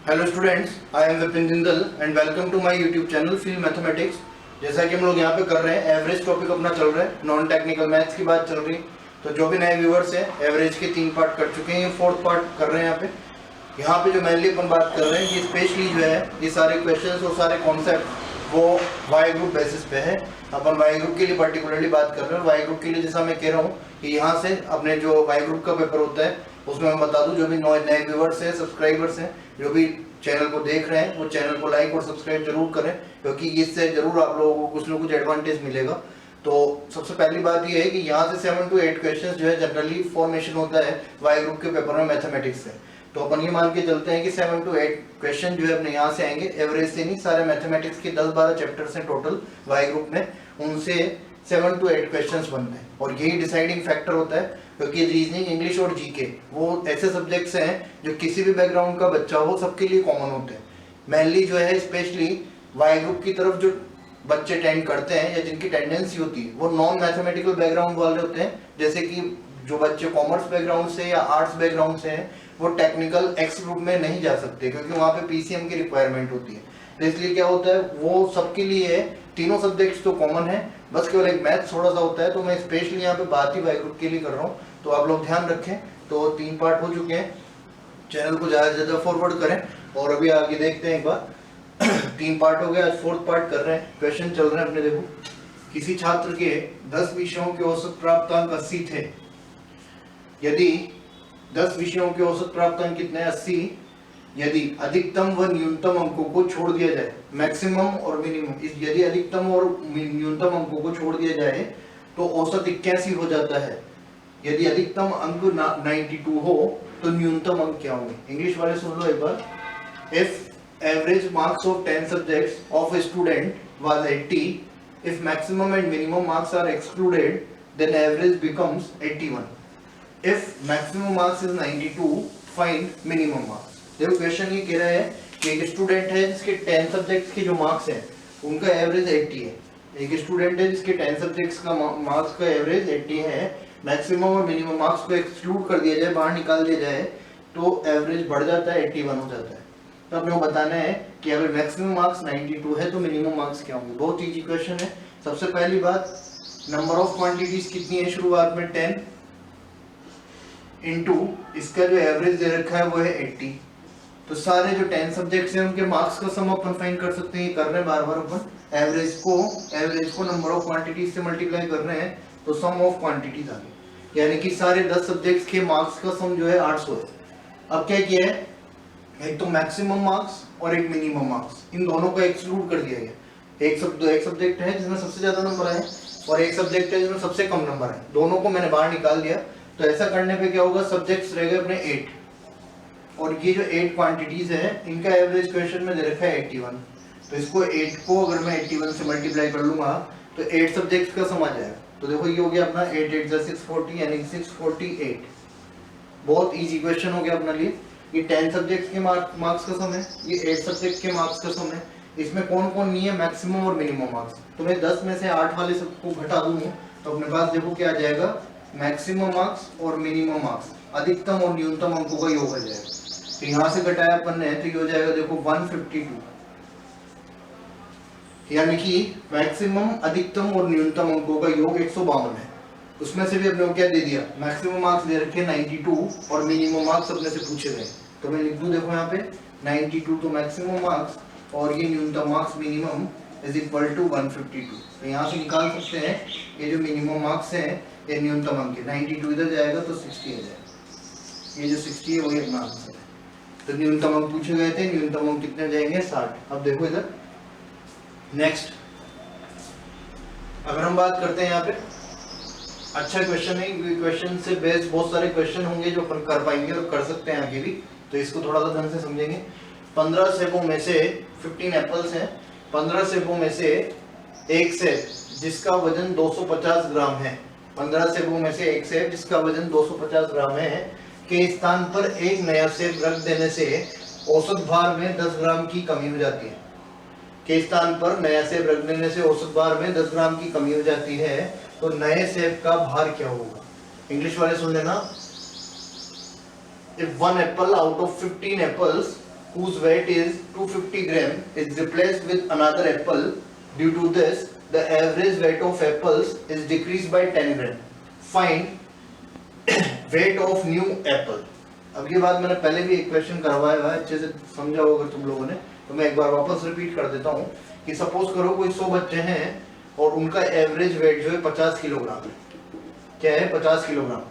Hello students, I am Vipin Jindal and welcome to my YouTube channel field mathematics. जैसा कि हम लोग यहाँ पे कर रहे हैं, एवरेज टॉपिक अपना चल रहा है, नॉन टेक्निकल मैथ्स की बात चल रही है। तो जो भी नए व्यूअर्स हैं, एवरेज के 3 पार्ट कर चुके हैं, ये 4th पार्ट कर रहे हैं। यहाँ पे जो मेनली अपन बात कर रहे हैं कि स्पेशली जो है ये सारे क्वेश्चंस और सारे कॉन्सेप्ट वो वाई ग्रुप बेसिस पे है। अपन वाई ग्रुप के लिए पर्टिकुलरली बात कर रहे हैं। वाई ग्रुप के लिए जैसा मैं कह रहा हूँ कि यहाँ से अपने जो वाई ग्रुप का पेपर होता है उसमें मैं बता दूं, जो भी नए व्यूअर्स हैं, सब्सक्राइबर्स हैं, जो भी चैनल को देख रहे हैं, वो चैनल को लाइक और सब्सक्राइब जरूर करें, क्योंकि इससे जरूर आप लोगों को कुछ ना कुछ एडवांटेज मिलेगा। तो सबसे पहली बात ये है कि यहाँ से 7 to 8 क्वेश्चंस जो है जनरली फॉर्मेशन होता है वाई ग्रुप के पेपर में मैथमेटिक्स से। तो अपन ये मान के चलते हैं कि 7 to 8 क्वेश्चन जो है अपने यहाँ से आएंगे, एवरेज से नहीं, सारे मैथमेटिक्स के 10-12 चैप्टर्स हैं टोटल वाई ग्रुप में, उनसे 7 to 8 क्वेश्चंस बनते हैं। और यही डिसाइडिंग फैक्टर होता है, क्योंकि रीजनिंग, इंग्लिश और जीके वो ऐसे सब्जेक्ट्स हैं जो किसी भी बैकग्राउंड का बच्चा हो सबके लिए कॉमन होते हैं। मेनली जो है स्पेशली वाई ग्रुप की तरफ जो बच्चे टेंड करते हैं या जिनकी टेंडेंसी होती है वो नॉन मैथमेटिकल बैकग्राउंड वाले होते हैं। जैसे कि जो बच्चे कॉमर्स बैकग्राउंड से या आर्ट्स बैकग्राउंड से हैं वो टेक्निकल एक्स ग्रुप में नहीं जा सकते, क्योंकि वहाँ पे पीसीएम की रिक्वायरमेंट होती है। तो इसलिए क्या होता है, वो सबके लिए तीनों सब्जेक्ट्स तो कॉमन है, बस केवल एक मैथ्स थोड़ा सा होता है। तो मैं स्पेशली यहाँ पे बात ही वाई ग्रुप के लिए कर रहा हूँ, तो आप लोग ध्यान रखें। तो 3 पार्ट हो चुके हैं, चैनल को ज़्यादा से ज़्यादा फॉरवर्ड करें और अभी आगे देखते हैं एक बार। 3 पार्ट हो गया, आज 4th पार्ट कर रहे हैं। क्वेश्चन चल रहे हैं अपने, देखो। किसी छात्र के 10 विषयों के औसत प्राप्तांक 80 थे। यदि 10 विषयों के औसत प्राप्तांक कितने, 80, यदि अधिकतम व न्यूनतम अंकों को छोड़ दिया जाए, मैक्सिमम और मिनिमम, यदि अधिकतम और न्यूनतम अंकों को छोड़ दिया जाए तो औसत 81 हो जाता है। यदि अधिकतम अंक 92 हो तो न्यूनतम अंक क्या होंगे? इंग्लिश वाले सुन लो एक बार। If average marks of 10 subjects of a student was 80, if maximum and minimum marks are excluded, then average becomes 81. If maximum marks is 92, find minimum marks. देखो क्वेश्चन ये कह रहा है कि एक स्टूडेंट है जिसके 10 सब्जेक्ट्स के जो मार्क्स हैं उनका एवरेज 80 है। एक स्टूडेंट है जिसके 10 सब्जेक्ट्स का मार्क्स का एवरेज 80 है। मैक्सिमम और मिनिमम मार्क्स को एक्सक्लूड कर दिया जाए, बाहर निकाल दिया जाए, तो एवरेज बढ़ जाता है, 81 हो जाता है। तो अपने को बताना है कि अगर मैक्सिमम मार्क्स 92 है तो मिनिमम मार्क्स क्या होंगे। बहुत इजी क्वेश्चन है। सबसे पहली बात, नंबर ऑफ क्वांटिटीज कितनी है शुरुआत में, 10, इनटू इसका जो एवरेज दे रखा है वो है 80। तो सारे जो 10 सब्जेक्ट्स हैं उनके मार्क्स का सम अपन फाइंड कर सकते हैं। कर रहे हैं बार बार अपन एवरेज को नंबर ऑफ क्वांटिटीज से मल्टीप्लाई कर रहे हैं, तो सम ऑफ क्वांटिटीज आ गई, यानी कि सारे 10 सब्जेक्ट्स के मार्क्स का सम जो है 800 है। अब क्या किया है, एक तो मैक्सिमम मार्क्स और एक मिनिमम मार्क्स, इन दोनों को एक्सक्लूड कर दिया गया। एक सब्जेक्ट है जिसमें सबसे ज्यादा नंबर आए और एक सब्जेक्ट है जिसमें सबसे कम नंबर आए, दोनों को मैंने बाहर निकाल दिया। तो ऐसा करने पे क्या होगा, सब्जेक्ट्स रह गए अपने 8, और ये जो 8 क्वांटिटीज है इनका एवरेज क्वेश्चन में दे रखा है 81। तो इसको 8 को अगर मैं 81 से मल्टीप्लाई कर लूंगा तो 8 सब्जेक्ट्स का सम आ जाएगा। तो देखो ये हो गया अपना 8 8 640, यानी 648। बहुत इजी क्वेश्चन हो गया अपने लिए। ये 10 सब्जेक्ट्स के मार्क्स का सम है, ये 8 सब्जेक्ट के मार्क्स का सम है। इसमें कौन कौन नहीं है, मैक्सिमम और मिनिमम मार्क्स। तो मैं 10 में से 8 वाले सबको घटा दूंगा तो अपने पास देखो क्या आ जाएगा, मैक्सिमम मार्क्स और मिनिमम मार्क्स, अधिकतम और न्यूनतम अंकों का योग आ जाएगा। तो यहाँ से घटाया अपन ने तो ये हो जाएगा देखो 152, यानी कि मैक्सिमम, अधिकतम और न्यूनतम अंकों का योग 152 है। उसमें से भी अपने को क्या दे दिया, मैक्सिमम मार्क्स दे रखे 92 और मिनिमम मार्क्स अपने से पूछे गए। तो मैं लिख दूं देखो यहाँ पे 92 तो मैक्सिमम मार्क्स और ये न्यूनतम marks minimum is equal to 152। तो यहाँ से निकाल सकते हैं ये जो मिनिमम मार्क्स हैं ये न्यूनतम अंक है, 92 इधर जाएगा तो 60 आ जाएगा। ये जो 60 है वही अपना आंसर है। तो न्यूनतम अंक पूछे गए थे, न्यूनतम अंक कितने जाएंगे, 60। अब देखो इधर नेक्स्ट, अगर हम बात करते हैं यहाँ पे, अच्छा क्वेश्चन है, क्वेश्चन से बेस्ड बहुत सारे क्वेश्चन होंगे जो अपन कर पाएंगे और कर सकते हैं आगे भी, तो इसको थोड़ा सा ढंग से समझेंगे। 15 सेबों में से 15 एप्पल्स हैं, 15 सेबों में से एक सेब जिसका वजन 250 ग्राम है, 15 सेबों में से एक सेब जिसका वजन 250 ग्राम है के स्थान पर एक नया सेब रख देने से औसत भार में 10 ग्राम की कमी हो जाती है। के स्थान पर नया सेब रख देने से औसत भार में 10 ग्राम की कमी हो जाती है, तो नए सेब का भार क्या होगा? इंग्लिश वाले सुन लेना। If one apple out of 15 apples whose weight is 250 gram is replaced with another apple. Due to this, the average weight of apples is decreased by 10 gram. Find weight of new apple. अब ये बात मैंने पहले भी एक question करवाया हुआ है, अच्छे से समझा होगा तुम लोगों ने, तो मैं एक बार वापस रिपीट कर देता हूँ कि सपोज करो कोई 100 बच्चे हैं और उनका एवरेज वेट जो है 50 किलोग्राम है। क्या है? 50 किलोग्राम।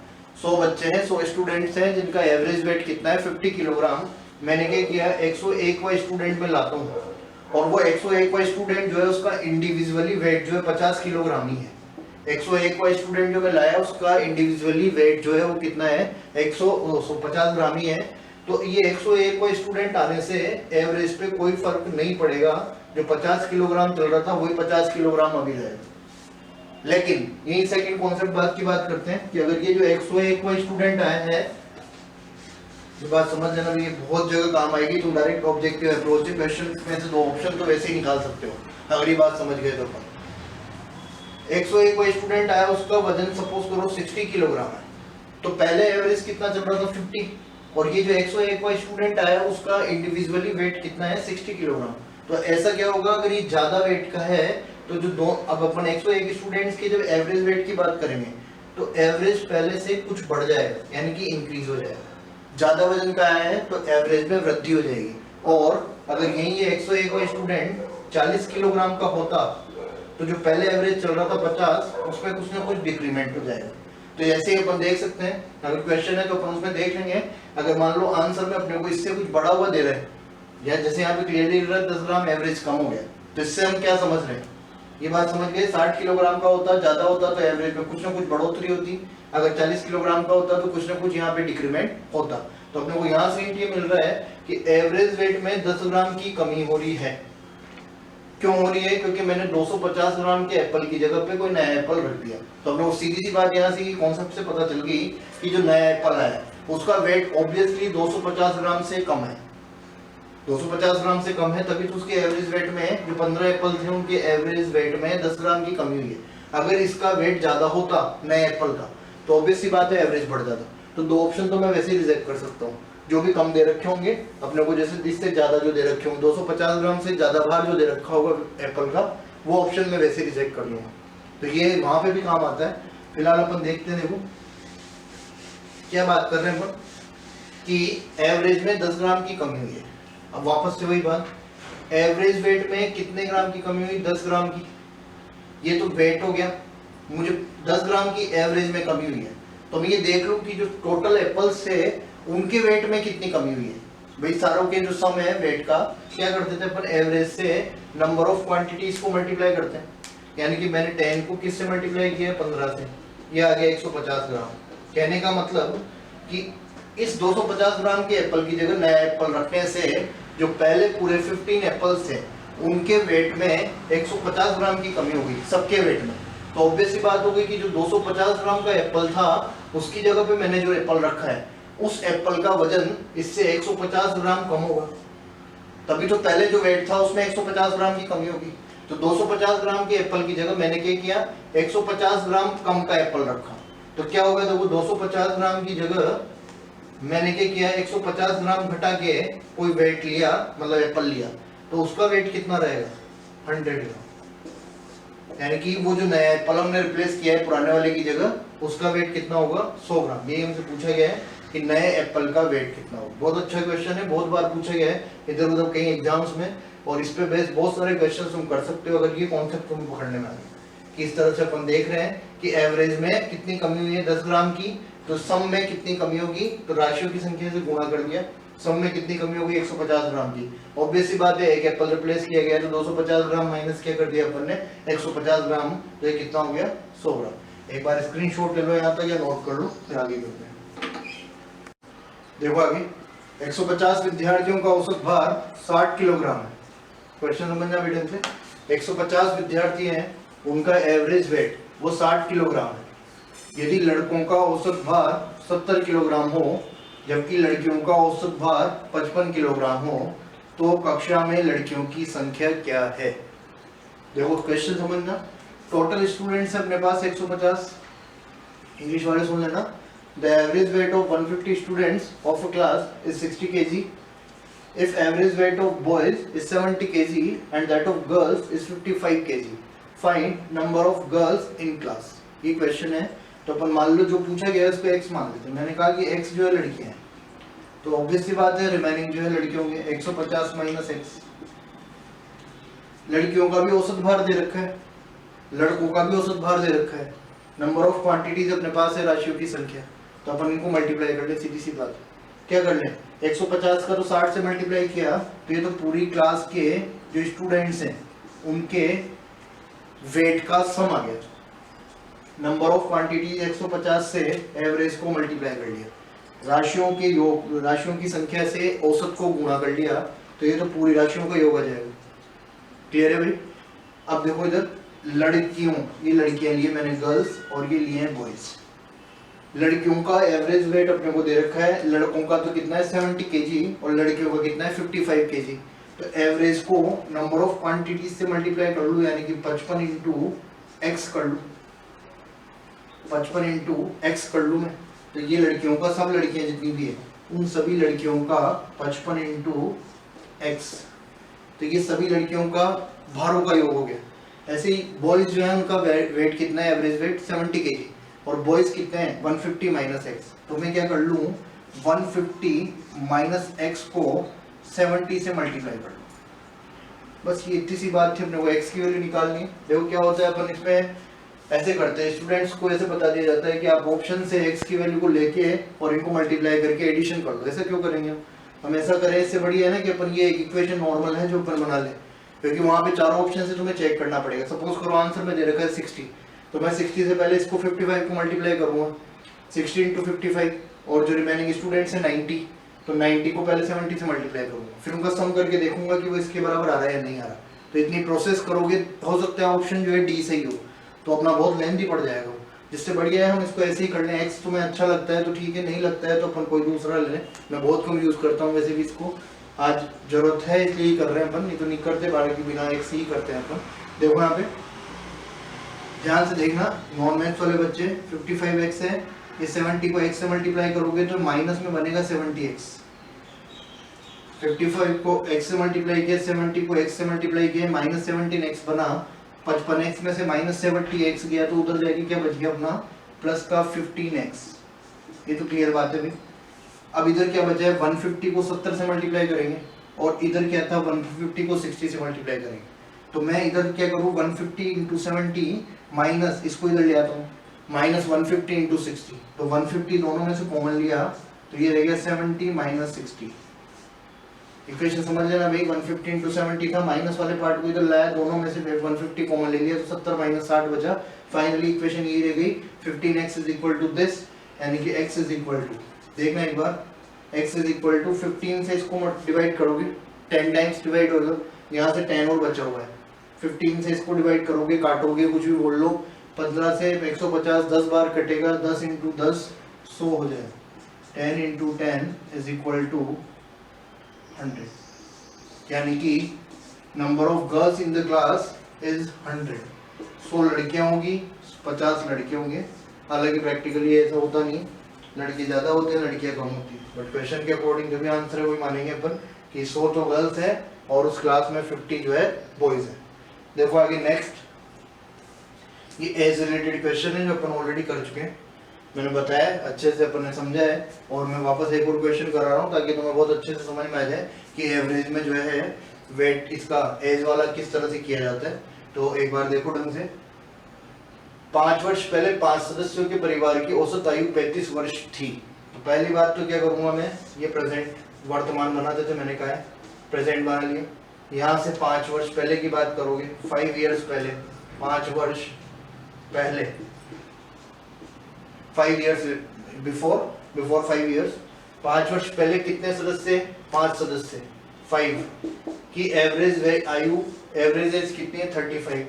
100 बच्चे हैं, 100 स्टूडेंट्स हैं जिनका एवरेज वेट कितना है? 50 किलोग्राम। मैंने क्या किया? 101वां स्टूडेंट में लाता हूँ और वो 101वां स्टूडेंट जो है उसका इंडिविजुअली वेट जो है 50 किलोग्राम ही है। 101वां स्टूडेंट जो मैं लाया उसका इंडिविजुअली वेट जो है वो कितना है? 150 ग्राम ही है। तो ये 101वां स्टूडेंट आने से एवरेज पे कोई फर्क नहीं पड़ेगा, जो 50 किलोग्राम चल रहा था वही 50 किलोग्राम अभी रहेगा। लेकिन यही सेकंड कॉन्सेप्ट बात की बात करते हैं कि अगर ये जो 101वां स्टूडेंट आया है, ये बात समझ लेना, ये बहुत जगह काम आएगी। तुम डायरेक्ट ऑब्जेक्टिव अप्रोच से क्वेश्चन में से 2 ऑप्शन तो वैसे ही निकाल सकते हो अगर ये बात समझ गए तो। 101वां स्टूडेंट आया, उसका वजन सपोज करो 60 किलोग्राम है, तो पहले एवरेज कितना चल रहा था? 50। और ये जो 101वां स्टूडेंट आया उसका इंडिविजुअली वेट कितना है? 60 किलोग्राम। तो ऐसा क्या होगा अगर ये ज्यादा वेट का है तो जो दो, अब अपन 101 स्टूडेंट्स के जब एवरेज वेट की बात करेंगे तो एवरेज पहले से कुछ बढ़ जाएगा, यानी कि इंक्रीज हो जाएगा। ज्यादा वजन का आया है तो एवरेज में वृद्धि हो जाएगी। और अगर यही ये 101वां स्टूडेंट 40 किलोग्राम का होता तो जो पहले एवरेज चल रहा था 50, उसमें कुछ ना कुछ डिक्रीमेंट हो जाएगा। तो ऐसे ही अपन देख सकते हैं, अगर क्वेश्चन है तो अपन उसमें देख लेंगे। अगर मान लो आंसर में अपने को इससे कुछ बड़ा हुआ दे रहे हैं, या जैसे यहाँ पे क्लियरली लिख रहा है 10 ग्राम एवरेज कम हो गया, तो इससे हम क्या समझ रहे हैं? ये बात समझ गए, 60 किलोग्राम का होता, ज्यादा होता तो एवरेज में कुछ ना कुछ बढ़ोतरी होती। अगर 40 किलोग्राम का होता तो कुछ ना कुछ यहाँ पे डिक्रीमेंट होता। तो अपने को यहाँ से ये मिल रहा है कि एवरेज वेट में 10 ग्राम की कमी हो रही है। क्यों हो रही है? क्योंकि मैंने 250 ग्राम के एप्पल की जगह पे कोई नया एप्पल रख दिया। तो अपने को सीधी सी बात यहाँ से कॉन्सेप्ट से पता चल गई कि जो नया एप्पल है उसका वेट ऑब्वियसली 250 ग्राम से कम है। 250 ग्राम से कम है, तभी तो उसके एवरेज वेट में जो 15 एप्पल थे उनके एवरेज वेट में 10 ग्राम की कमी हुई है। अगर इसका वेट ज्यादा होता नए एप्पल का तो ऑब्वियस सी बात है एवरेज बढ़ जाता। तो 2 ऑप्शन तो मैं वैसे ही रिजेक्ट कर सकता हूँ, जो भी कम दे रखे होंगे अपने को, जैसे इससे ज्यादा जो दे रखे होंगे 250 ग्राम से ज्यादा भार जो दे रखा होगा एप्पल का, वो ऑप्शन में वैसे रिजेक्ट कर लूंगा। तो ये वहां पे भी काम आता है। फिलहाल अपन देखते हैं, देखो क्या बात कर रहे हैं अपन कि एवरेज में 10 ग्राम की कमी हुई है। अब वापस से वही बात, एवरेज वेट में कितने ग्राम की कमी हुई? 10 ग्राम की। ये तो वेट हो गया, मुझे 10 ग्राम की एवरेज में कमी हुई है, तो मैं ये देख लूं कि जो टोटल एप्पल्स से उनके वेट में कितनी कमी हुई है। भाई सारों के जो सम है वेट का, क्या करते थे अपन? एवरेज से नंबर ऑफ क्वांटिटीज को मल्टीप्लाई करते हैं। यानी कि मैंने 10 को किससे मल्टीप्लाई किया? 15 से, ये आ गया 150 ग्राम। कहने का मतलब कि इस 250 ग्राम के एप्पल की जगह नया एप्पल रखने से जो पहले पूरे 15 एप्पल्स थे उनके वेट में 150 ग्राम की कमी हो गई, सबके वेट में। तो ऑब्वियस सी बात हो गई कि जो 250 ग्राम का एप्पल था उसकी जगह पे मैंने जो एप्पल रखा है उस एप्पल का वजन इससे 150 ग्राम कम होगा, तभी तो पहले जो वेट था उसमें 150 ग्राम की कमी होगी। तो 250 ग्राम के एप्पल की जगह मैंने क्या किया? 150 ग्राम कम का एप्पल रखा। तो क्या होगा? देखो 250 ग्राम की जगह मैंने क्या किया? 150 ग्राम घटा के कोई वेट लिया, मतलब एप्पल लिया, तो उसका वेट कितना रहेगा? 100 ग्राम। यानी कि वो जो नया एप्पल हमने रिप्लेस किया है पुराने वाले की जगह, उसका वेट कितना होगा? 100 ग्राम। ये हमसे पूछा गया है कि नए एप्पल का वेट कितना होगा। बहुत अच्छा क्वेश्चन है, बहुत बार पूछा गया है इधर उधर कहीं एग्जाम्स में, और इस पे बेस बहुत सारे क्वेश्चन तुम कर सकते हो अगर ये कॉन्सेप्ट तुम पकड़ने में आ गए। कि इस तरह से अपन देख रहे हैं कि एवरेज में कितनी कमी हुई है 10 ग्राम की, तो सम में कितनी कमी होगी? तो राशियों की संख्या से गुणा कर दिया, सम में कितनी कमी होगी? 150 ग्राम की। ऑब्वियस सी बात है, एक एप्पल रिप्लेस किया गया तो 250 ग्राम माइनस क्या कर दिया अपन ने? 150 ग्राम, तो ये कितना हो गया? 100 ग्राम। एक बार स्क्रीनशॉट ले लो यहाँ तक या नोट कर लो, फिर आगे करते हैं। देखो आगे, 150 विद्यार्थियों का औसत भार 60 किलोग्राम है। क्वेश्चन समझना वीडियो से, 150 विद्यार्थी हैं, उनका एवरेज वेट वो 60 किलोग्राम है। यदि लड़कों का औसत भार 70 किलोग्राम हो जबकि लड़कियों का औसत भार 55 किलोग्राम हो, तो कक्षा में लड़कियों की संख्या क्या है? देखो क्वेश्चन समझना, टोटल स्टूडेंट्स है अपने पास 150, इंग्लिश वाले सुन लेना। The average weight of 150 students of a class is 60 kg. If average weight of boys is 70 kg and that of girls is 55 kg, find number of girls in class। ये question है। तो अपन मान लो जो पूछा गया है उसको x मान लेते हैं। मैंने कहा कि x जो है लड़कियां हैं, तो ऑब्वियस सी बात है रिमेनिंग जो है लड़के होंगे। 150 माइनस x। लड़कियों का भी औसत भार दे रखा है, लड़कों का भी औसत भार दे रखा है। नंबर ऑफ क्वांटिटीज अपने पास है, राशियों की संख्या, तो अपन इनको मल्टीप्लाई कर ले। सीधी सी बात क्या कर ले, 150 का तो 60 से मल्टीप्लाई किया तो ये तो पूरी क्लास के जो स्टूडेंट्स हैं उनके वेट का सम आ गया। नंबर ऑफ क्वांटिटीज 150 से एवरेज को मल्टीप्लाई कर लिया, राशियों के योग, राशियों की संख्या से औसत को गुणा कर लिया, तो ये तो पूरी राशियों का योग आ जाएगा। क्लियर है भाई। अब देखो इधर लड़कियों, ये लड़कियां लिए मैंने गर्ल्स और ये लिए हैं बॉयज। लड़कियों का एवरेज वेट अपने को दे रखा है, लड़कों का तो कितना है 70 केजी और लड़कियों का कितना है 55 केजी। तो एवरेज को नंबर ऑफ क्वांटिटीज से मल्टीप्लाई कर लूं, यानी कि 55 इंटू एक्स कर लूं, 55 इंटू एक्स कर लूं मैं। तो ये लड़कियों का, सब लड़कियां जितनी भी है उन सभी लड़कियों का 55 इंटू एक्स, तो ये सभी लड़कियों का भारों का योग हो गया। ऐसे ही बॉयज जो है उनका वेट कितना है, एवरेज वेट 70 केजी, और बॉयज कितने हैं 150 माइनस एक्स। तो मैं क्या कर लूं, 150 माइनस एक्स को 70 से मल्टीप्लाई कर लूं। बस ये इतनी सी बात थी, अपने को एक्स की वैल्यू निकालनी है। देखो क्या होता है, अपन इसमें ऐसे करते हैं, स्टूडेंट्स को ऐसे बता दिया जाता है कि आप ऑप्शन से एक्स की वैल्यू को लेके और इनको मल्टीप्लाई करके एडिशन कर लो। ऐसा क्यों करेंगे हम ऐसा करें, इससे बढ़िया है ना कि अपन ये एक इक्वेशन नॉर्मल है जो अपन बना ले, क्योंकि वहां पे चारों ऑप्शन से तुम्हें चेक करना पड़ेगा। सपोज करो आंसर में दे रखा है 60, तो मैं 60 से पहले इसको 55 को मल्टीप्लाई करूंगा, 60 इंटू 55, और जो रिमेनिंग स्टूडेंट्स हैं 90, तो 90 को पहले 70 से मल्टीप्लाई करूंगा, फिर उनका सम करके देखूंगा कि वो इसके बराबर आ रहा है या नहीं आ रहा। तो इतनी प्रोसेस करोगे, हो सकता है ऑप्शन जो है डी सही हो, तो अपना बहुत लेंथी पड़ जाएगा। जिससे बढ़िया है हम इसको ऐसे ही कर लें। एक्स तुम्हें अच्छा लगता है तो ठीक है, नहीं लगता है तो अपन कोई दूसरा ले लें। मैं बहुत कम यूज करता हूँ वैसे भी इसको, आज जरूरत है इसलिए ही कर रहे हैं अपन, नहीं तो नहीं करते, बाकी बिना एक्स ही करते हैं अपन। देखो यहाँ पे ध्यान से देखना, नॉन मैथ्स वाले बच्चे 55x है, ये 70 को x से मल्टीप्लाई करोगे तो माइनस में बनेगा 70x। 55 को x से मल्टीप्लाई किया, 70 को x से मल्टीप्लाई किया, माइनस 17x बना। 55x में से माइनस 70x गया तो उधर जाएगी, क्या बच गया अपना प्लस का 15x। ये तो क्लियर बात है भाई। अब इधर क्या बचा है, 150 को 70 से मल्टीप्लाई करेंगे, और इधर क्या था 150 को 60 से मल्टीप्लाई करेंगे। तो मैं इधर क्या करूँ, 150 इंटू 70 माइनस इसको इधर ले आता हूँ, माइनस 150 इंटू 60, तो 150 दोनों में से कॉमन लिया तो ये रह गया 70 माइनस 60। इक्वेशन समझ लेना भाई, 150 इंटू 70 था, माइनस वाले पार्ट को इधर लाया, दोनों में से 150 कॉमन ले लिया तो 70 माइनस 60 बचा। फाइनली इक्वेशन ये रह गई 15x is equal to this, यानी कि x इज इक्वल टू, देखना एक बार, x इज इक्वल टू 15 से इसको डिवाइड करोगे 10 टाइम्स डिवाइड होगा, यहाँ से 10 और बचा हुआ है, 15 से इसको डिवाइड करोगे, काटोगे, कुछ भी बोल लो, 15 से 150 10 बार कटेगा, 10 इंटू 10 100 हो जाएगा, 10 इंटू 10 इज इक्वल टू 100, यानी कि number of girls in the class is 100। 100 लड़कियां होंगी, 50 लड़के होंगे। हालांकि प्रैक्टिकली ऐसा होता नहीं, लड़के ज़्यादा होते हैं, लड़कियां कम होती हैं, बट क्वेश्चन के अकॉर्डिंग जो भी आंसर है वही मानेंगे अपन कि 100 तो गर्ल्स है और उस क्लास में 50 जो है बॉयज है। देखो आगे नेक्स्ट, ये एज रिलेटेड क्वेश्चन है जो अपन ऑलरेडी कर चुके हैं, मैंने बताया अच्छे से अपन ने समझा है, और मैं वापस एक और क्वेश्चन करा रहा हूँ ताकि तुम्हें बहुत अच्छे से समझ में आ जाए कि एवरेज में जो है वेट इसका एज वाला किस तरह से किया जाता है। तो एक बार देखो ढंग से, 5 वर्ष पहले 5 सदस्यों के परिवार की औसत आयु 35 वर्ष थी। तो पहली बात तो क्या करूंगा मैं, ये प्रेजेंट वर्तमान बनाते थे, मैंने कहा है प्रेजेंट बना लिया। यहाँ से 5 वर्ष पहले की बात करोगे, 5 इयर्स पहले, 5 वर्ष पहले, 5 इयर्स बिफोर 5 इयर्स, 5 वर्ष पहले कितने सदस्य, 5 सदस्य, 5 की एवरेज आयु, एवरेज एज कितनी है 35,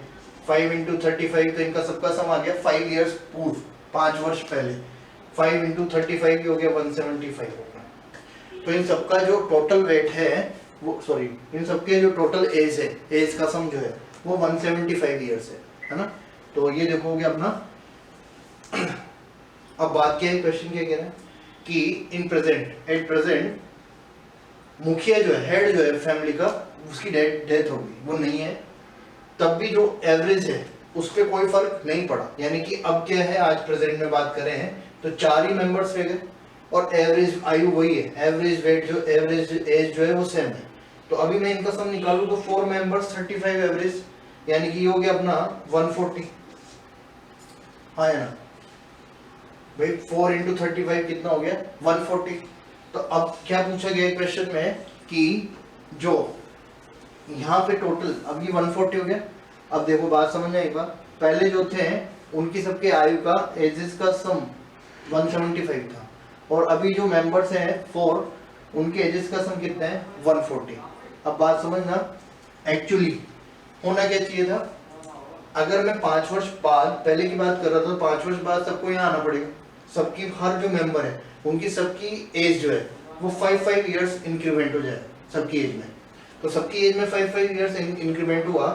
5 इंटू 35, तो इनका सबका सम आ गया 5 इयर्स पूर्व, 5 वर्ष पहले, 5 इंटू 35 भी हो गया 175 हो गया। तो इन सबका जो टोटल वेट है वो, सॉरी, इन सबके जो टोटल एज है, एज का सम जो है वो 175 इयर्स है ना। तो ये देखोगे अपना। अब बात क्या है, क्वेश्चन क्या कह रहा है कि इन प्रेजेंट, एट प्रेजेंट मुखिया जो है, हेड जो है फैमिली का, उसकी डेथ हो गई, वो नहीं है, तब भी जो एवरेज है उस पर कोई फर्क नहीं पड़ा। यानी कि अब क्या है, आज प्रेजेंट में बात करें हैं तो 4 ही मेंबर्स रह गए और एवरेज आयु वही है, एवरेज वेट जो एवरेज एज जो है वो सेम है। तो अभी मैं इनका सम निकालूं तो 4 मेंबर्स 35 एवरेज, यानी कि ये हो गया अपना 140। हाँ है ना भाई, 4 इंटू 35 कितना हो गया 140। तो अब क्या पूछा गया क्वेश्चन में कि जो यहाँ पे टोटल, अब ये 140 हो गया। अब देखो बात समझ में आई बात, पहले जो थे उनकी सबके आयु का एजेस का सम 175 था, और अभी जो मेंबर्स हैं 4, उनके एजेस का सम कितना है 140। अब बात समझना, एक्चुअली होना क्या चाहिए था, अगर मैं 5 वर्ष बाद पहले की बात कर रहा था तो 5 वर्ष बाद सबको यहाँ आना पड़ेगा, सबकी हर जो मेंबर है उनकी सबकी एज जो है वो 5 इयर्स इंक्रीमेंट हो जाए सबकी एज में। तो सबकी एज में 5 इयर्स इंक्रीमेंट हुआ,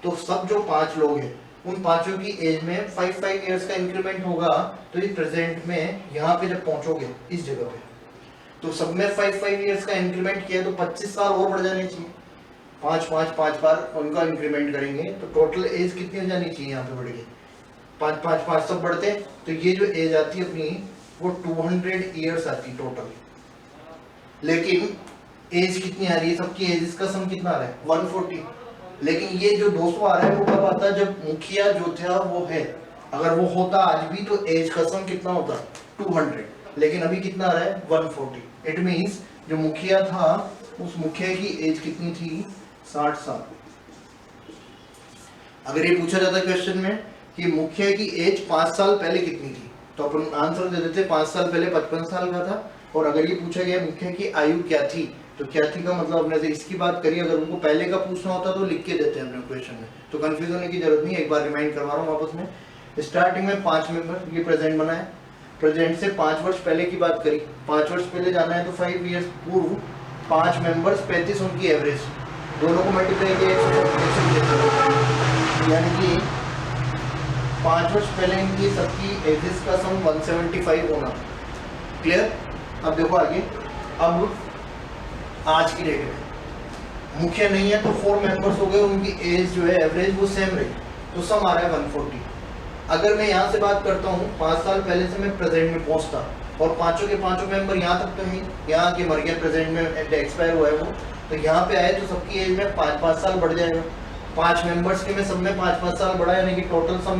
तो सब जो 5 लोग हैं उन पांचों की एज में 5 इयर्स का इंक्रीमेंट होगा। तो ये प्रेजेंट में यहाँ पे जब पहुंचोगे इस जगह पे, तो सब में 5 इयर्स का इंक्रीमेंट किया तो 25 साल और बढ़ जाने चाहिए। 5 बार उनका इंक्रीमेंट करेंगे तो टोटल एज कितनी हो जानी चाहिए, यहाँ पे बढ़ गई 5 सब बढ़ते, तो ये जो एज आती है अपनी वो 200 इयर्स आती है टोटल। लेकिन एज कितनी आ रही है, सबकी एज का सम कितना आ रहा है 140। लेकिन ये जो 200 आ रहा है वो कब आता है, जब मुखिया जो था वो है, अगर वो होता आज भी तो एज का सम कितना होता 200, लेकिन अभी कितना आ रहा है 140। इट मींस जो मुखिया था उस मुखिया की एज कितनी थी 60 साल। अगर ये पूछा जाता क्वेश्चन में कि मुखिया की एज 5 साल पहले कितनी थी, तो अपन आंसर दे देते 5 साल पहले 55 साल का था। और अगर ये पूछा गया मुखिया की आयु क्या थी, तो क्या थी का मतलब अपने से इसकी बात करिए, अगर उनको पहले का पूछना होता तो लिख के देते हैं अपने क्वेश्चन में, तो कंफ्यूज होने की जरूरत नहीं है। एक बार रिमाइंड करवा रहा हूँ वापस में, स्टार्टिंग में 5 मेंबर, ये प्रेजेंट बना है, प्रेजेंट से 5 वर्ष पहले की बात करी, 5 वर्ष पहले जाना है तो 5 इयर्स पूर्व 5 मेंबर्स 35 उनकी एवरेज, दोनों को मल्टीप्लाई किया 140, यानी कि 5 वर्ष पहले इनकी सबकी एजेस का सम 175 होना। क्लियर। अब देखो आगे, अब आज की डेट में मुखिया नहीं है तो 4 मेंबर्स हो गए, उनकी एज जो है एवरेज वो सेम रही, तो सम आ रहा है 140। अगर मैं यहाँ से बात करता हूँ 5 साल पहले से मैं प्रेजेंट में पहुँचता और पांचों के पांचों मेंबर यहाँ तक तो ही, यहाँ के मर गया प्रेजेंट में एक्सपायर हुआ है वो, तो यहाँ पे आए तो सबकी एज में 5 साल बढ़ जाएगा। 5 मेंबर्स के में सब में 5 साल बढ़ा, यानी कि टोटल सब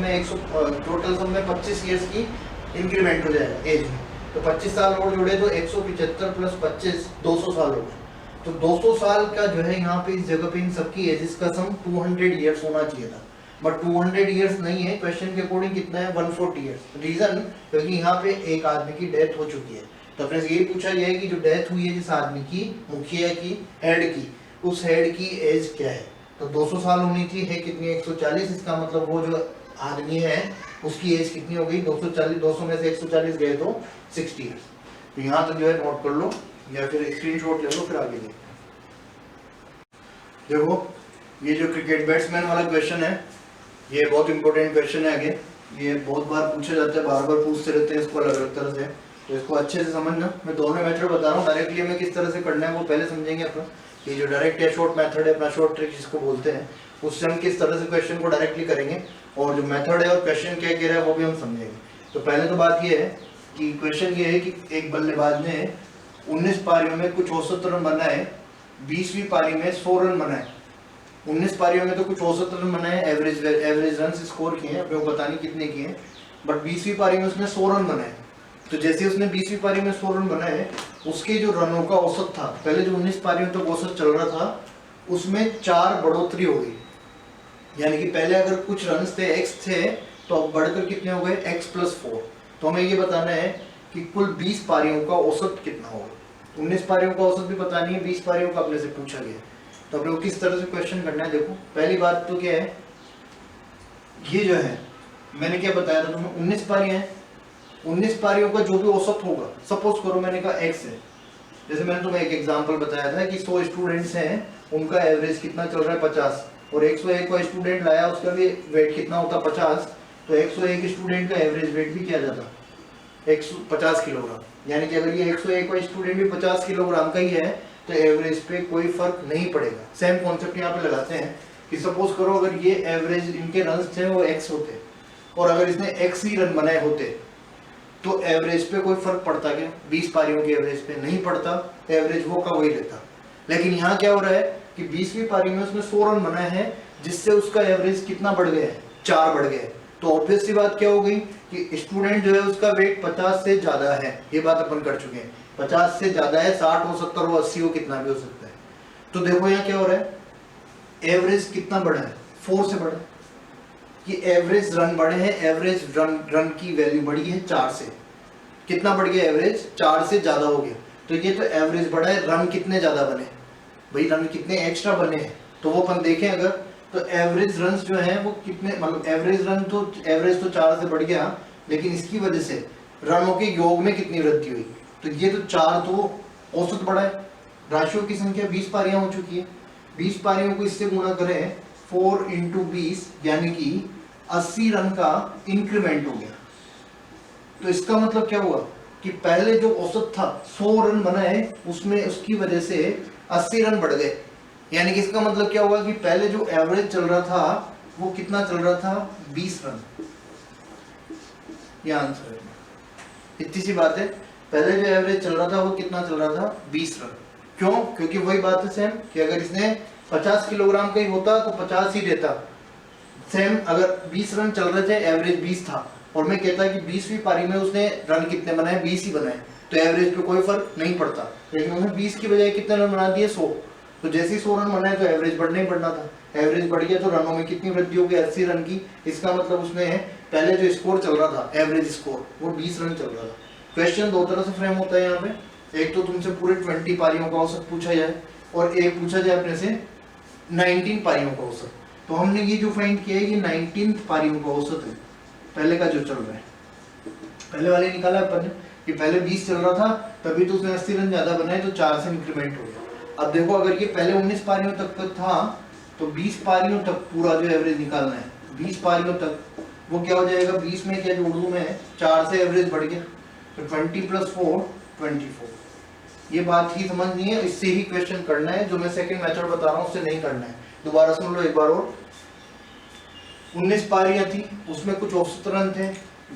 में 25 ईयर्स की इंक्रीमेंट हो जाएगा एज में। तो 25 साल और जोड़े तो 175 प्लस 25 200 साल हो गए। तो 200 साल का जो है यहाँ पे इस जगह पे इन सबकी एजेस का सम 200 ईयर्स होना चाहिए था, बट 200 ईयर्स नहीं है, क्वेश्चन के अकॉर्डिंग कितना है 140 ईयर्स। रीजन क्योंकि यहाँ पे एक आदमी की डेथ हो चुकी है। तो अपने से यही पूछा गया है कि जो डेथ हुई है जिस आदमी की, मुखिया की, हेड की, उस हेड की एज क्या है। तो 200 साल होनी थी, है कितनी 140, इसका मतलब वो जो आदमी है उसकी एज कितनी हो गई 240, 200 में से 140 गए तो 60 ईयर्स। तो यहाँ तक जो है नोट कर लो या फिर स्क्रीनशॉट ले लो, फिर आगे देखते हैं। देखो ये जो क्रिकेट बैट्समैन वाला क्वेश्चन है ये बहुत इंपॉर्टेंट क्वेश्चन है। आगे ये बहुत बार पूछा जाता है, बार बार पूछते रहते हैं इसको अलग अलग तरह से, तो इसको अच्छे से समझना। मैं दोनों मेथड बता रहा हूँ, डायरेक्टली हमें किस तरह से करना है वो पहले समझेंगे अपना। ये जो डायरेक्ट या शॉर्ट मेथड है, अपना शॉर्ट ट्रिक जिसको बोलते हैं, उससे हम किस तरह से क्वेश्चन को डायरेक्टली करेंगे, और जो मेथड है और क्वेश्चन क्या कह रहा है वो भी हम समझेंगे। तो पहले तो बात ये है कि क्वेश्चन ये है कि एक बल्लेबाज ने 19 पारियों में कुछ औसत रन बनाए, 20वीं पारी में 100 रन बनाए। 19 पारियों में तो कुछ औसत रन बनाए, एवरेज रन स्कोर किए हैं, अपने को पता नहीं कितने किए हैं, बट 20वीं पारी में उसने 100 रन बनाए। तो जैसे उसने 20वीं पारी में 100 रन बनाए, उसके जो रनों का औसत था, पहले जो 19 पारियों तक औसत चल रहा था उसमें 4 बढ़ोतरी हो गई। यानी कि पहले अगर कुछ रन थे x थे, तो अब बढ़कर कितने हो गए x+4। तो हमें ये बताना है कि कुल 20 पारियों का औसत कितना होगा। 19 पारियों का औसत भी पता नहीं है, 20 पारियों का अपने से पूछा गया। तो अपने को किस तरह से क्वेश्चन करना है, देखो पहली बात तो क्या है, ये जो है मैंने क्या बताया था तुम्हें, 19 पारियां हैं, 19 पारियों का जो भी औसत होगा, सपोज करो मैंने कहा x है, जैसे मैंने तुम्हें एक एग्जांपल बताया था कि 100 स्टूडेंट्स हैं, उनका एवरेज कितना चल रहा है 50, और 101 को स्टूडेंट लाया, उसका भी वेट कितना होता 50, तो 101 स्टूडेंट का एवरेज वेट भी क्या जाता 150 किलोग्राम। यानी कि अगर ये 101 का स्टूडेंट भी 50 किलोग्राम का ही है, तो एवरेज पे कोई फर्क नहीं पड़ेगा। सेम कॉन्सेप्ट यहाँ पे लगाते हैं कि सपोज करो अगर ये एवरेज इनके रन थे वो x होते और अगर इसने x ही रन बनाए होते तो एवरेज पे कोई फर्क पड़ता क्या? 20 पारियों के एवरेज पे नहीं पड़ता, एवरेज वो का वही रहता। लेकिन यहाँ क्या हो रहा है कि 20वीं पारी में उसने 100 रन बनाए हैं जिससे उसका एवरेज कितना बढ़ गया है? 4 बढ़ गया है। तो ऑब्वियस सी बात क्या हो गई कि स्टूडेंट जो है उसका वेट 50 से ज्यादा है, ये बात अपन कर चुके हैं। 50 से ज्यादा है, 60 हो 70 हो 80 हो कितना भी हो सकता है। तो देखो यहाँ क्या हो रहा है, एवरेज कितना बढ़ा है? 4 से बढ़ा। ये एवरेज रन बढ़े हैं, एवरेज रन की वैल्यू बढ़ी है 4 से। कितना बढ़ गया एवरेज? 4 से ज्यादा हो गया। तो ये तो एवरेज बढ़ा है, रन कितने ज्यादा बने भाई, रन कितने एक्स्ट्रा बने हैं? तो वो अपन देखें अगर, तो एवरेज रन जो है वो कितने, मतलब एवरेज रन तो एवरेज तो 4 से बढ़ गया, लेकिन इसकी वजह से रनों के योग में कितनी वृद्धि हुई? तो ये तो 4 तो औसत बढ़ा है। राशियों की संख्या 20 पारियां हो चुकी है, 20 पारियों को इससे गुणा करें 4 × 20 यानी कि 80 रन का इंक्रीमेंट हो गया। तो इसका मतलब क्या हुआ कि पहले जो औसत था 100 रन बनाए उसमें उसकी वजह से 80 रन बढ़ गए। यानी कि इसका मतलब क्या हुआ कि पहले जो एवरेज चल रहा था वो कितना चल रहा था? 20 रन। ये आंसर है, इतनी सी बात है। पहले जो एवरेज चल रहा था वो कितना चल रहा था? 20 रन। क्यों? क्योंकि वही बात है सेम कि अगर इसने 50 किलोग्राम का ही होता तो 50 ही देता। सेम अगर 20 रन चल रहे थे, एवरेज 20 था, और मैं कहता कि 20वीं पारी में उसने रन कितने बनाए? 20 ही बनाए, तो एवरेज पे कोई फर्क नहीं पड़ता। लेकिन उसने 20 की बजाय कितने रन बना दिए? 100। तो जैसे ही 100 रन बनाए तो एवरेज बढ़ना ही बढ़ना था। एवरेज बढ़ गया तो रनों में कितनी वृद्धि हो गई? 80 रन की। इसका मतलब उसने पहले जो स्कोर चल रहा था, एवरेज स्कोर, वो 20 रन चल रहा था। क्वेश्चन दो तरह से फ्रेम होता है यहाँ पे। एक तो तुमसे पूरे 20 पारियों का औसत पूछा जाए और एक पूछा जाए अपने से 19 पारियों का औसत। तो हमने ये जो फाइंड किया है ये 19 पारियों का औसत है, पहले का जो चल रहा है। पहले वाले निकाला अपन ने कि पहले 20 चल रहा था, तभी तो उसने 80 रन ज्यादा बनाए तो 4 से इंक्रीमेंट हो गया। अब देखो अगर ये पहले 19 पारियों तक था तो 20 पारियों तक पूरा जो एवरेज निकालना है, 20 पारियों तक वो क्या हो जाएगा? 20 में क्या जो उर्दू में है 4 से एवरेज बढ़ गया, तो 20 + 4 24। ये बात ही समझनी है, इससे ही क्वेश्चन करना है। जो मैं सेकंड मेथड बता रहा हूँ उससे नहीं करना है। दोबारा सुन लो एक बार और। 19 पारियां थी, उसमें कुछ औसत रन थे,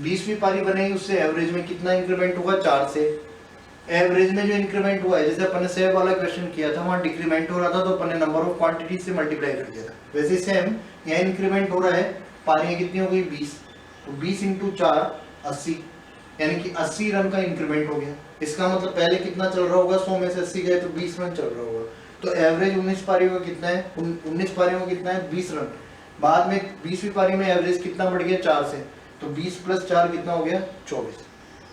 20वीं पारी बनेगी उससे एवरेज में कितना इंक्रीमेंट होगा? 4 से। एवरेज में जो इंक्रीमेंट हुआ है, जैसे अपन ने सेव वाला क्वेश्चन किया था वहां डिक्रीमेंट हो रहा था तो अपन ने नंबर ऑफ क्वांटिटी से मल्टीप्लाई कर दिया था, वैसे सेम यहाँ इंक्रीमेंट हो रहा है। पारियां कितनी हो गई? 20। तो 20 × 4 80, यानी कि 80 रन का इंक्रीमेंट हो गया। इसका मतलब पहले कितना चल रहा होगा? 100 में से 80 गए तो 20 रन चल रहा होगा। तो एवरेज 19 पारियों का कितना है? 19 पारियों का कितना है? 20 रन। बाद में 20वीं पारी में एवरेज कितना बढ़ गया? 4 से, तो 20 + 4 कितना हो गया? 24।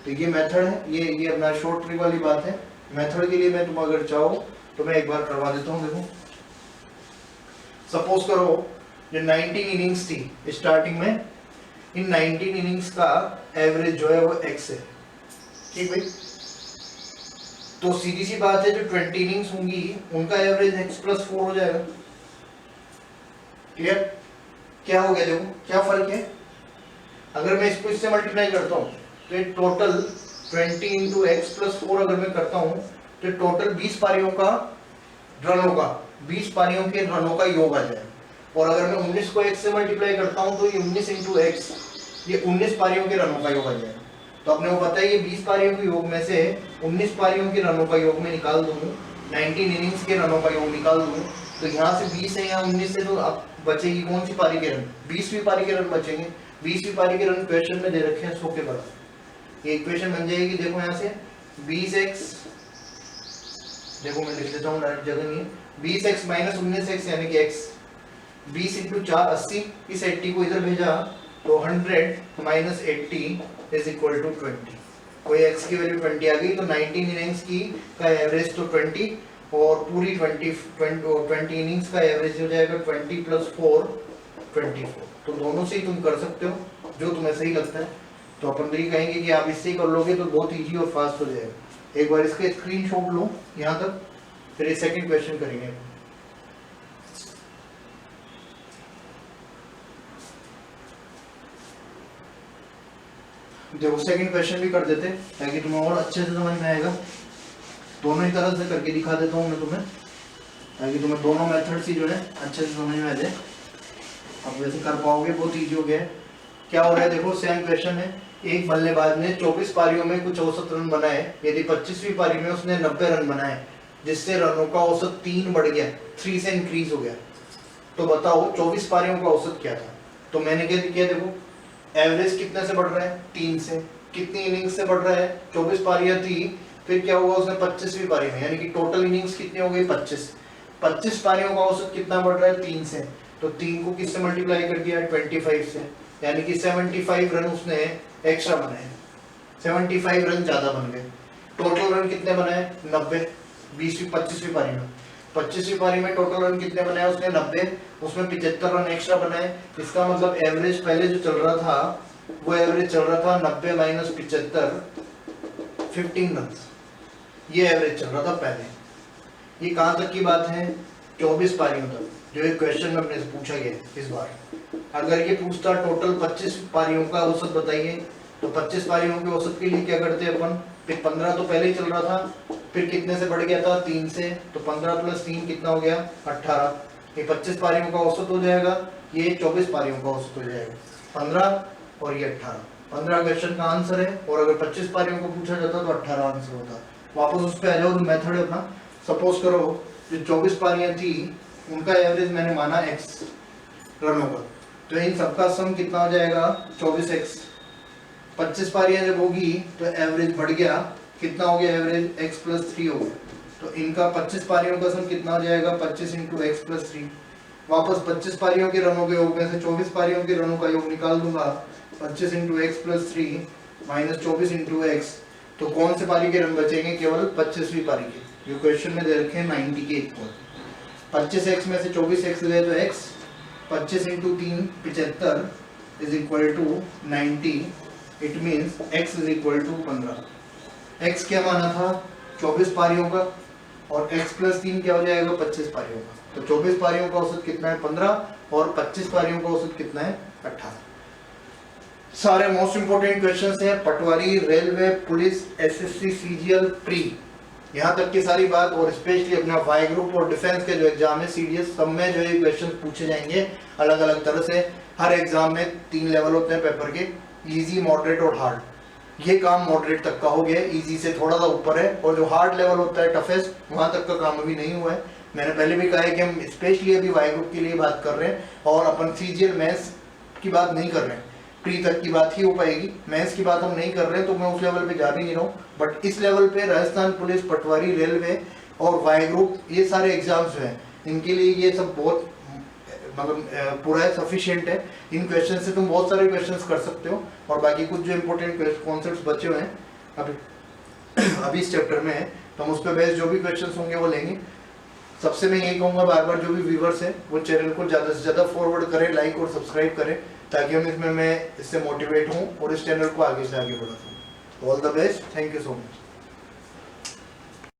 तो ये मेथड है, ये अपना शॉर्ट ट्रिक वाली बात है। मेथड के लिए मैं तुम अगर चाहो तो मैं एक बार करवा देता हूँ। देखो सपोज करो जो 19 इनिंग्स थी स्टार्टिंग में, इन 19 इनिंग्स का एवरेज जो है वो x है, ठीक भाई। तो सीधी सी बात है जो 20 इनिंग्स होंगी उनका एवरेज x + 4 हो जाएगा। क्लियर? क्या हो गया? देखो क्या फर्क है। अगर मैं इसको इससे मल्टीप्लाई करता हूँ तो टोटल 20 × x + 4 अगर मैं करता हूँ तो टोटल 20 पारियों का रनों का 20 पारियों के रनों का योग आ जाएगा। और अगर मैं 19 को x से मल्टीप्लाई करता हूँ तो ये 19 × x, ये 19 पारियों के रनों का योग आ जाएगा। तो अपने को पता है ये 20 पारियों के योग में से 19 पारियों के रनों का योग में निकाल दूँ, 19 इनिंग्स के रनों का योग निकाल दूँ, तो यहाँ से 20 है, यहाँ 19 है, तो अब बचेगी कौन सी पारी के रन? 20वीं पारी के रन बचेंगे। 20वीं पारी के रन क्वेश्चन में दे रखे हैं 100 के बराबर। ये इक्वेशन बन जाएगी, देखो यहाँ से 20x, देखो मैं लिख देता हूँ डायरेक्ट, जगह नहीं है, 20x - 19x यानी कि x, 20 × 4 80, इस 80 को इधर भेजा तो 100 - 80 = 20। कोई x की वैल्यू 20 आ गई, तो 19 इनिंग्स की का एवरेज तो 20 और पूरी 20 इनिंग्स का एवरेज हो जाएगा 20 + 4 24। तो दोनों से ही तुम कर सकते हो जो तुम्हें सही लगता है। तो अपन तो ये कहेंगे कि आप इससे ही कर लोगे तो बहुत इजी और फास्ट हो जाएगा। एक बार इसका स्क्रीनशॉट लो यहाँ तक, फिर ये सेकंड क्वेश्चन करेंगे। देखो सेकंड क्वेश्चन भी कर देते ताकि तुम्हें और अच्छे से समझ में आएगा। दोनों ही तरह से करके दिखा देता हूँ मैं तुम्हें, ताकि तुम्हें दोनों मेथड्स ही जो है अच्छे से समझ में आ जाए। अब वैसे कर पाओगे, बहुत ईजी हो गया है। क्या हो रहा है देखो, सेम क्वेश्चन है। एक बल्लेबाज ने 24 पारियों में कुछ औसत रन बनाए। यदि 25वीं पारी में उसने 90 रन बनाए, जिससे रनों का औसत 3 बढ़ गया, 3 से इंक्रीज हो गया, तो बताओ 24 पारियों का औसत क्या था। तो मैंने क्या किया देखो, एवरेज कितने से बढ़ रहा है, 3 से। कितनी इनिंग्स से बढ़ रहा है, 24 पारियां थी, फिर क्या हुआ उसने 25वीं पारी में, यानी कि टोटल इनिंग्स कितनी हो गई, 25 पारियों का औसत कितना बढ़ रहा है, 3 से। तो 3 को किससे मल्टीप्लाई कर दिया, 25 से, यानी कि 75 रन उसने एक्स्ट्रा बनाए, 75 रन ज्यादा बन गए। टोटल रन कितने बनाए, 90। 25वीं पारी में, 25वीं पारी में टोटल रन कितने बनाए उसने, 90। उसमें 75 रन एक्स्ट्रा बनाए। इसका मतलब एवरेज पहले जो चल रहा था, वो एवरेज चल रहा था 90 माइनस 75, 15 रन। ये एवरेज चल रहा था पहले। ये कहां तक की बात है, 24 पारियों तक, जो एक क्वेश्चन में अपने से पूछा गया इस बार। अगर ये पूछता टोटल 25 पारियों का औसत बताइए, तो 25 पारियों के औसत के लिए क्या करते अपन, फिर 15 तो पहले ही चल रहा था, फिर कितने से बढ़ गया था, 3 से। तो 15 प्लस 3 कितना हो गया, 18। ये 25 पारियों का औसत हो जाएगा, ये 24 पारियों का औसत हो जाएगा, 15 और ये 18। 15 क्वेश्चन का आंसर है, और अगर 25 पारियों को पूछा जाता तो 18 आंसर होता। वापस उस पर आ जाओ, तो मेथड अपना सपोज करो जो 24 पारियां थी, उनका एवरेज मैंने माना x रनों का, तो इन सबका सम कितना हो जाएगा, 24x। 25 पारियां जब होगी तो एवरेज बढ़ गया, कितना हो गया एवरेज, x प्लस 3 हो गया। तो इनका 25 पारियों का सम कितना हो जाएगा, 25 इंटू एक्स प्लस 3। वापस 25 पारियों के रनों के योग में से 24 पारियों के रनों का योग निकाल दूंगा, 25 into x plus 3 minus 24 into x. तो कौन से पारी के रन बचेंगे, केवल 25वीं पारी के, जो क्वेश्चन में दे रखे हैं 90 के इक्वल। 25x में से 24x गए तो x, 25 into 3 75 is equal to 90। It means x is equal to 15। x क्या माना था, 24 पारियों का, और x प्लस 3 क्या हो जाएगा, 25 पारियों का। तो 24 पारियों का औसत कितना है, 15, और 25 पारियों का औसत कितना है, 18। सारे मोस्ट इंपोर्टेंट क्वेश्चंस हैं, Patwari, railway, police, SSC, CGL, pre, यहाँ तक की सारी बात। और स्पेशली अपना वाई ग्रुप और डिफेंस के जो एग्जाम है सीडीएस, सब में जो है क्वेश्चन पूछे जाएंगे अलग अलग तरह से। हर एग्जाम में 3 लेवल होते हैं पेपर के, इजी, मॉडरेट और हार्ड। ये काम मॉडरेट तक का हो गया, इजी से थोड़ा सा ऊपर है, और जो हार्ड लेवल होता है टफेस्ट, वहां तक का काम अभी नहीं हुआ है। मैंने पहले भी कहा है कि हम स्पेशली अभी वाई ग्रुप के लिए बात कर रहे हैं, और अपन सीजीएल मैथ्स की बात नहीं कर रहे हैं, प्री तक की बात ही हो पाएगी। मैथ्स की बात हम नहीं कर रहे, तो मैं उस लेवल पे जा भी नहीं रहा हूँ। बट इस लेवल पे राजस्थान पुलिस, पटवारी, रेलवे और वाई ग्रुप, ये सारे एग्जाम्स जो हैं, इनके लिए ये सब बहुत मतलब पूरा सफिशिएंट है। इन क्वेश्चन से तुम बहुत सारे क्वेश्चंस कर सकते हो, और बाकी कुछ जो इंपॉर्टेंट कॉन्सेप्ट्स बचे हुए हैं अभी इस चैप्टर में है, तो हम उस पर बेस्ड जो भी क्वेश्चंस होंगे वो लेंगे। सबसे मैं यही कहूँगा बार बार, जो भी व्यूवर्स हैं वो चैनल को ज़्यादा से ज़्यादा फॉरवर्ड करें, लाइक और सब्सक्राइब करें, ताकि हम इसमें मैं इससे मोटिवेट हूँ और इस चैनल को आगे से आगे बढ़ा सकूँ। All the best, thank you so much.